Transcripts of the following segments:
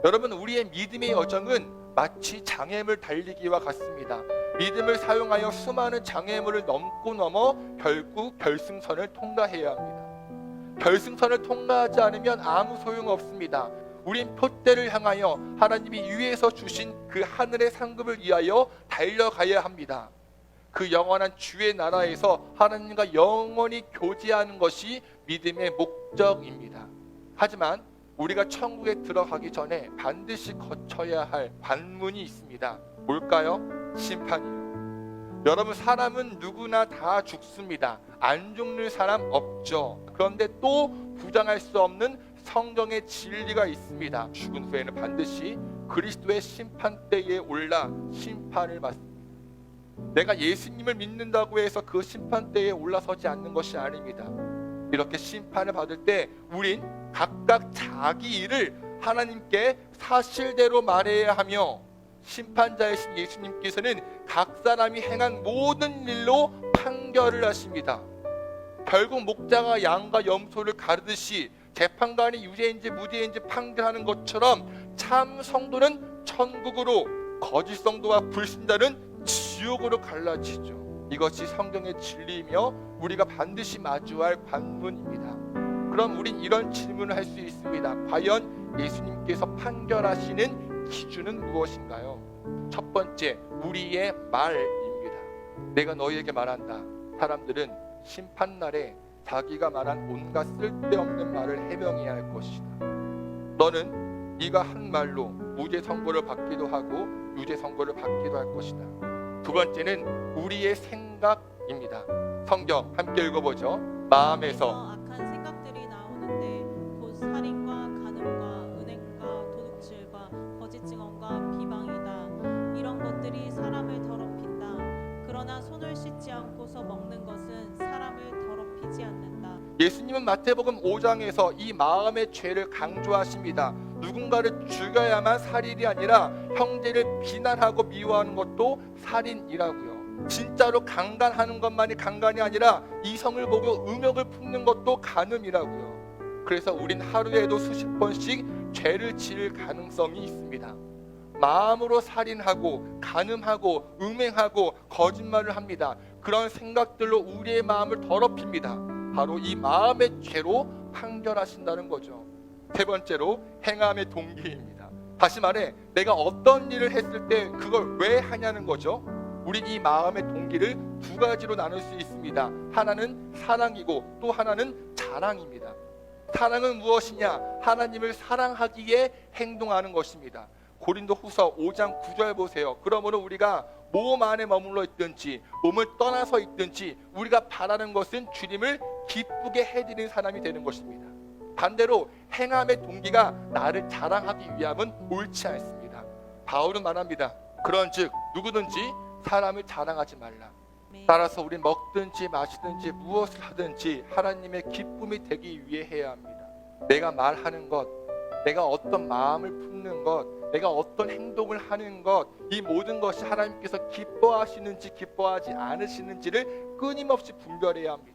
여러분, 우리의 믿음의 여정은 마치 장애물 달리기와 같습니다. 믿음을 사용하여 수많은 장애물을 넘어 결국 결승선을 통과해야 합니다. 결승선을 통과하지 않으면 아무 소용없습니다. 우린 표대를 향하여 하나님이 위에서 주신 그 하늘의 상급을 위하여 달려가야 합니다. 그 영원한 주의 나라에서 하나님과 영원히 교제하는 것이 믿음의 목적입니다. 하지만 우리가 천국에 들어가기 전에 반드시 거쳐야 할 관문이 있습니다. 뭘까요? 심판이요. 여러분, 사람은 누구나 다 죽습니다. 안 죽는 사람 없죠. 그런데 또 부정할 수 없는 성경의 진리가 있습니다. 죽은 후에는 반드시 그리스도의 심판대에 올라 심판을 받습니다. 내가 예수님을 믿는다고 해서 그 심판대에 올라서지 않는 것이 아닙니다. 이렇게 심판을 받을 때 우린 각각 자기 일을 하나님께 사실대로 말해야 하며, 심판자이신 예수님께서는 각 사람이 행한 모든 일로 판결을 하십니다. 결국 목자가 양과 염소를 가르듯이 재판관이 유죄인지 무죄인지 판결하는 것처럼 참 성도는 천국으로, 거짓 성도와 불신자는 지옥으로 갈라지죠. 이것이 성경의 진리이며 우리가 반드시 마주할 관문입니다. 그럼 우린 이런 질문을 할 수 있습니다. 과연 예수님께서 판결하시는 기준은 무엇인가요? 첫 번째, 우리의 말입니다. 내가 너희에게 말한다. 사람들은 심판날에 자기가 말한 온갖 쓸데없는 말을 해명해야 할 것이다. 너는 네가 한 말로 무죄 선고를 받기도 하고 유죄 선고를 받기도 할 것이다. 두 번째는 우리의 생각입니다. 성경 함께 읽어보죠. 마음에서 악한 생각들이 나오는데 곧 살인과 간음과 은행과 도둑질과 거짓 증언과 비방이다. 이런 것들이 사람을 더럽힌다. 그러나 손을 씻지 않고서 먹는 것은 사람을 더럽히지 않는다. 예수님은 마태복음 5장에서 이 마음의 죄를 강조하십니다. 누군가를 죽여야만 살인이 아니라 형제를 비난하고 미워하는 것도 살인이라고요. 진짜로 강간하는 것만이 강간이 아니라 이성을 보고 음욕을 품는 것도 간음이라고요. 그래서 우린 하루에도 수십 번씩 죄를 지을 가능성이 있습니다. 마음으로 살인하고 간음하고 음행하고 거짓말을 합니다. 그런 생각들로 우리의 마음을 더럽힙니다. 바로 이 마음의 죄로 판결하신다는 거죠. 세 번째로 행함의 동기입니다. 다시 말해, 내가 어떤 일을 했을 때 그걸 왜 하냐는 거죠. 우린 이 마음의 동기를 두 가지로 나눌 수 있습니다. 하나는 사랑이고 또 하나는 자랑입니다. 사랑은 무엇이냐? 하나님을 사랑하기에 행동하는 것입니다. 고린도후서 5장 9절 보세요. 그러므로 우리가 몸 안에 머물러 있든지 몸을 떠나서 있든지 우리가 바라는 것은 주님을 기쁘게 해드리는 사람이 되는 것입니다. 반대로 행함의 동기가 나를 자랑하기 위함은 옳지 않습니다. 바울은 말합니다. 그런즉 누구든지 사람을 자랑하지 말라. 따라서 우린 먹든지 마시든지 무엇을 하든지 하나님의 기쁨이 되기 위해 해야 합니다. 내가 말하는 것, 내가 어떤 마음을 품는 것, 내가 어떤 행동을 하는 것, 이 모든 것이 하나님께서 기뻐하시는지 기뻐하지 않으시는지를 끊임없이 분별해야 합니다.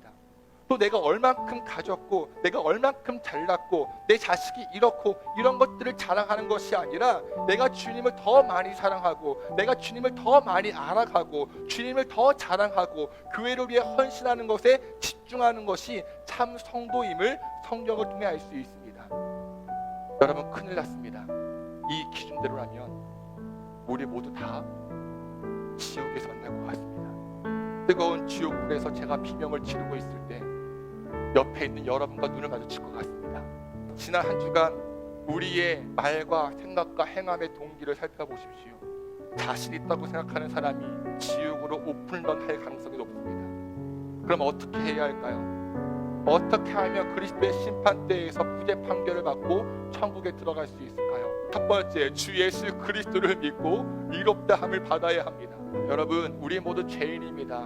또 내가 얼만큼 가졌고 내가 얼만큼 잘났고 내 자식이 이렇고 이런 것들을 자랑하는 것이 아니라 내가 주님을 더 많이 사랑하고 내가 주님을 더 많이 알아가고 주님을 더 자랑하고 교회를 위해 헌신하는 것에 집중하는 것이 참 성도임을 성경을 통해 알 수 있습니다. 여러분, 큰일 났습니다. 이 기준대로라면 우리 모두 다 지옥에서 만날 것 같습니다. 뜨거운 지옥불에서 제가 비명을 지르고 있을 때 옆에 있는 여러분과 눈을 마주칠 것 같습니다. 지난 한 주간 우리의 말과 생각과 행함의 동기를 살펴보십시오. 자신 있다고 생각하는 사람이 지옥으로 오픈런 할 가능성이 높습니다. 그럼 어떻게 해야 할까요? 어떻게 하면 그리스도의 심판대에서 무죄 판결을 받고 천국에 들어갈 수 있을까요? 첫 번째, 주 예수 그리스도를 믿고 의롭다함을 받아야 합니다. 여러분, 우리 모두 죄인입니다.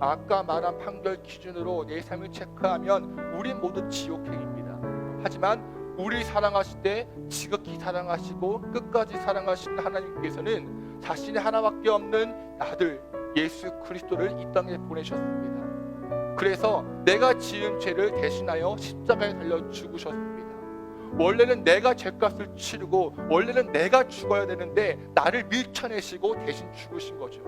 아까 말한 판결 기준으로 내 삶을 체크하면 우리 모두 지옥행입니다. 하지만 우리 사랑하실 때 지극히 사랑하시고 끝까지 사랑하시는 하나님께서는 자신이 하나밖에 없는 아들 예수 그리스도를 이 땅에 보내셨습니다. 그래서 내가 지은 죄를 대신하여 십자가에 달려 죽으셨습니다. 원래는 내가 죄값을 치르고 원래는 내가 죽어야 되는데 나를 밀쳐내시고 대신 죽으신 거죠.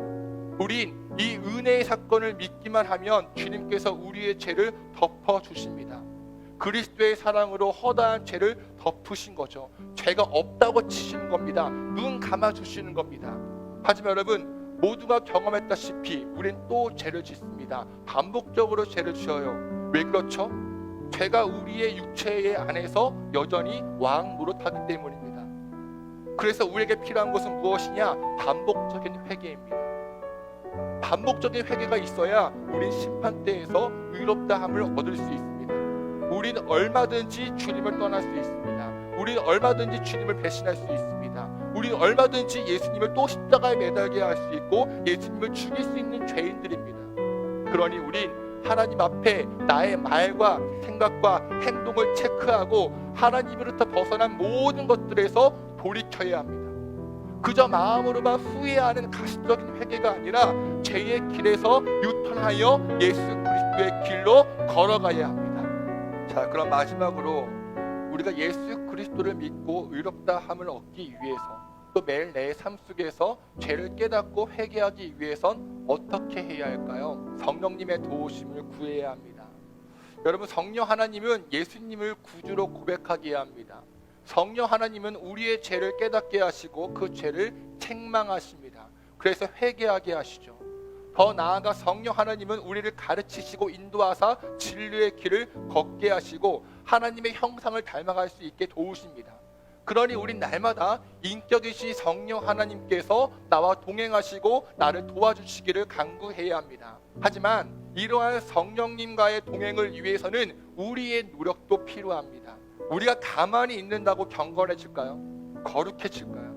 우린 이 은혜의 사건을 믿기만 하면 주님께서 우리의 죄를 덮어주십니다. 그리스도의 사랑으로 허다한 죄를 덮으신 거죠. 죄가 없다고 치시는 겁니다. 눈 감아주시는 겁니다. 하지만 여러분, 모두가 경험했다시피 우린 또 죄를 짓습니다. 반복적으로 죄를 지어요. 왜 그렇죠? 죄가 우리의 육체 안에서 여전히 왕노릇하기 때문입니다. 그래서 우리에게 필요한 것은 무엇이냐? 반복적인 회개입니다. 반복적인 회개가 있어야 우린 심판대에서 의롭다함을 얻을 수 있습니다. 우린 얼마든지 주님을 떠날 수 있습니다. 우린 얼마든지 주님을 배신할 수 있습니다. 우린 얼마든지 예수님을 또 십자가에 매달게 할 수 있고 예수님을 죽일 수 있는 죄인들입니다. 그러니 우린 하나님 앞에 나의 말과 생각과 행동을 체크하고 하나님으로부터 벗어난 모든 것들에서 돌이켜야 합니다. 그저 마음으로만 후회하는 가시적인 회개가 아니라 죄의 길에서 유턴하여 예수 그리스도의 길로 걸어가야 합니다. 자, 그럼 마지막으로 우리가 예수 그리스도를 믿고 의롭다함을 얻기 위해서 또 매일 내 삶 속에서 죄를 깨닫고 회개하기 위해선 어떻게 해야 할까요? 성령님의 도우심을 구해야 합니다. 여러분, 성령 하나님은 예수님을 구주로 고백하게 합니다. 성령 하나님은 우리의 죄를 깨닫게 하시고 그 죄를 책망하십니다. 그래서 회개하게 하시죠. 더 나아가 성령 하나님은 우리를 가르치시고 인도하사 진리의 길을 걷게 하시고 하나님의 형상을 닮아갈 수 있게 도우십니다. 그러니 우린 날마다 인격이신 성령 하나님께서 나와 동행하시고 나를 도와주시기를 간구해야 합니다. 하지만 이러한 성령님과의 동행을 위해서는 우리의 노력도 필요합니다. 우리가 가만히 있는다고 경건해질까요? 거룩해질까요?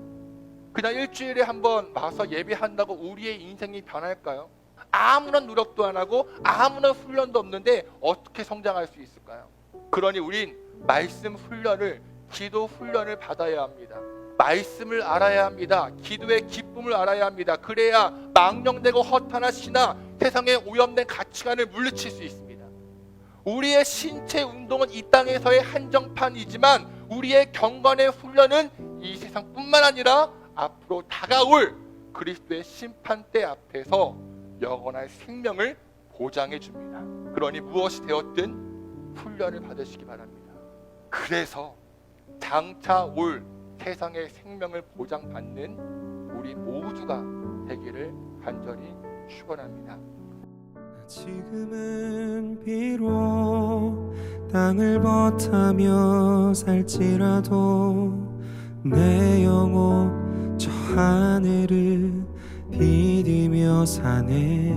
그냥 일주일에 한번 와서 예배한다고 우리의 인생이 변할까요? 아무런 노력도 안 하고 아무런 훈련도 없는데 어떻게 성장할 수 있을까요? 그러니 우린 말씀 훈련을, 기도 훈련을 받아야 합니다. 말씀을 알아야 합니다. 기도의 기쁨을 알아야 합니다. 그래야 망령되고 허탄한 신화, 세상의 오염된 가치관을 물리칠 수 있습니다. 우리의 신체 운동은 이 땅에서의 한정판이지만 우리의 경건의 훈련은 이 세상뿐만 아니라 앞으로 다가올 그리스도의 심판대 앞에서 영원한 생명을 보장해 줍니다. 그러니 무엇이 되었든 훈련을 받으시기 바랍니다. 그래서 장차 올 세상의 생명을 보장받는 우리 모두가 되기를 간절히 축원합니다. 지금은 비록 땅을 버타며 살지라도 내 영혼 저 하늘을 비디며 사네.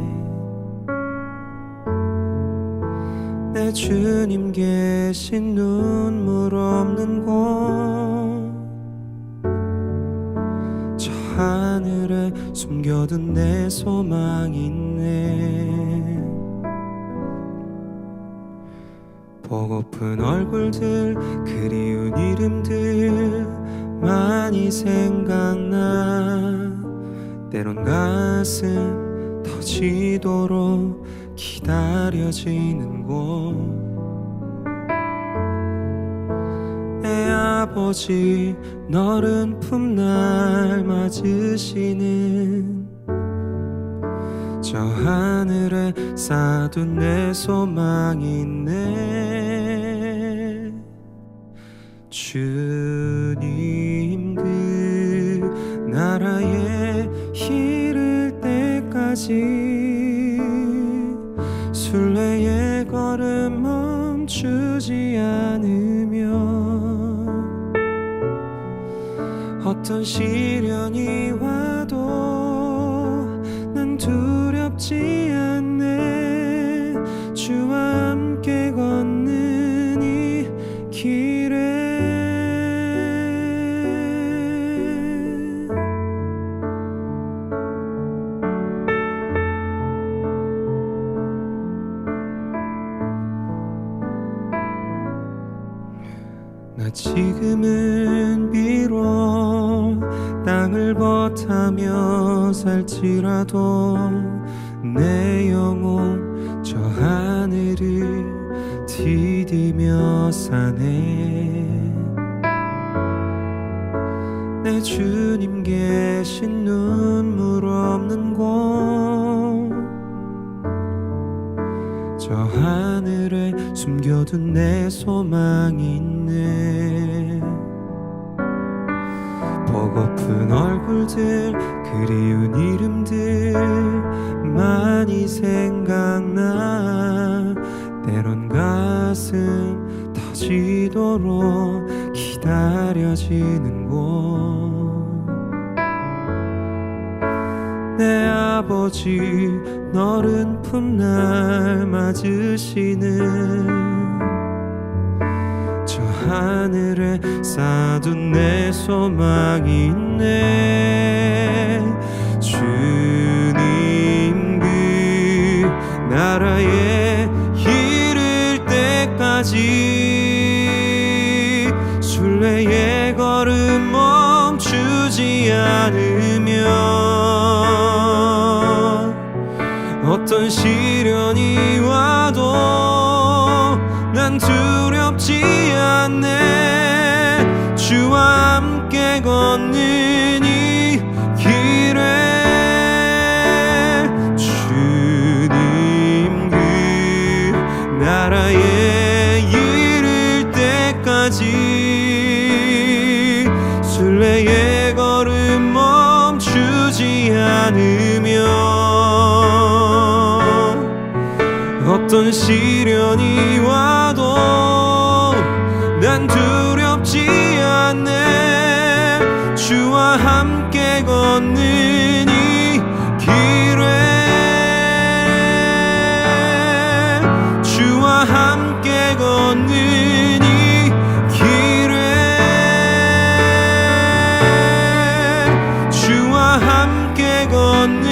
내 주님 계신 눈물 없는 곳, 저 하늘에 숨겨둔 내 소망이 있네. 보고픈 얼굴들, 그리운 이름들 많이 생각나. 때론 가슴 터지도록 기다려지는 곳, 내 아버지 너른 품 날 맞으시는 저 하늘에 쌓아둔 내 소망이 있네. 주님 그 나라에 이를 때까지 순례의 걸음 멈추지 않으며 어떤 시련이 와도 난 두렵지 않네. 주와 함께 걷는 이 길에 나 지금은 비록 땅을 버타며 살지라도 내 영혼 저 길을 디디며 사네. 내 주님 계신 눈물 없는 곳, 저 하늘에 숨겨둔 내 소망이 있네. 보고픈 얼굴들, 그리운 이름들 많이 생각나. 때론 가슴 터지도록 기다려지는 곳. 내 아버지 너른 품날 맞으시는 저 하늘에 쌓아둔 내 소망이 있네. 주님 그 나라에 이를 때까지 순례의 걸음 멈추지 않으면 어떤 시련이 와도 난 두렵지 않네. 주와 함께 걷는 이 길에 주님 그 나라에 이를 때까지 순례의 걸음 멈추지 않으면 어떤 시련이 와도 난 두렵지 않네. 주와 함께 걷는 이 길에 주와 함께 걷는 이 길에 주와 함께 걷는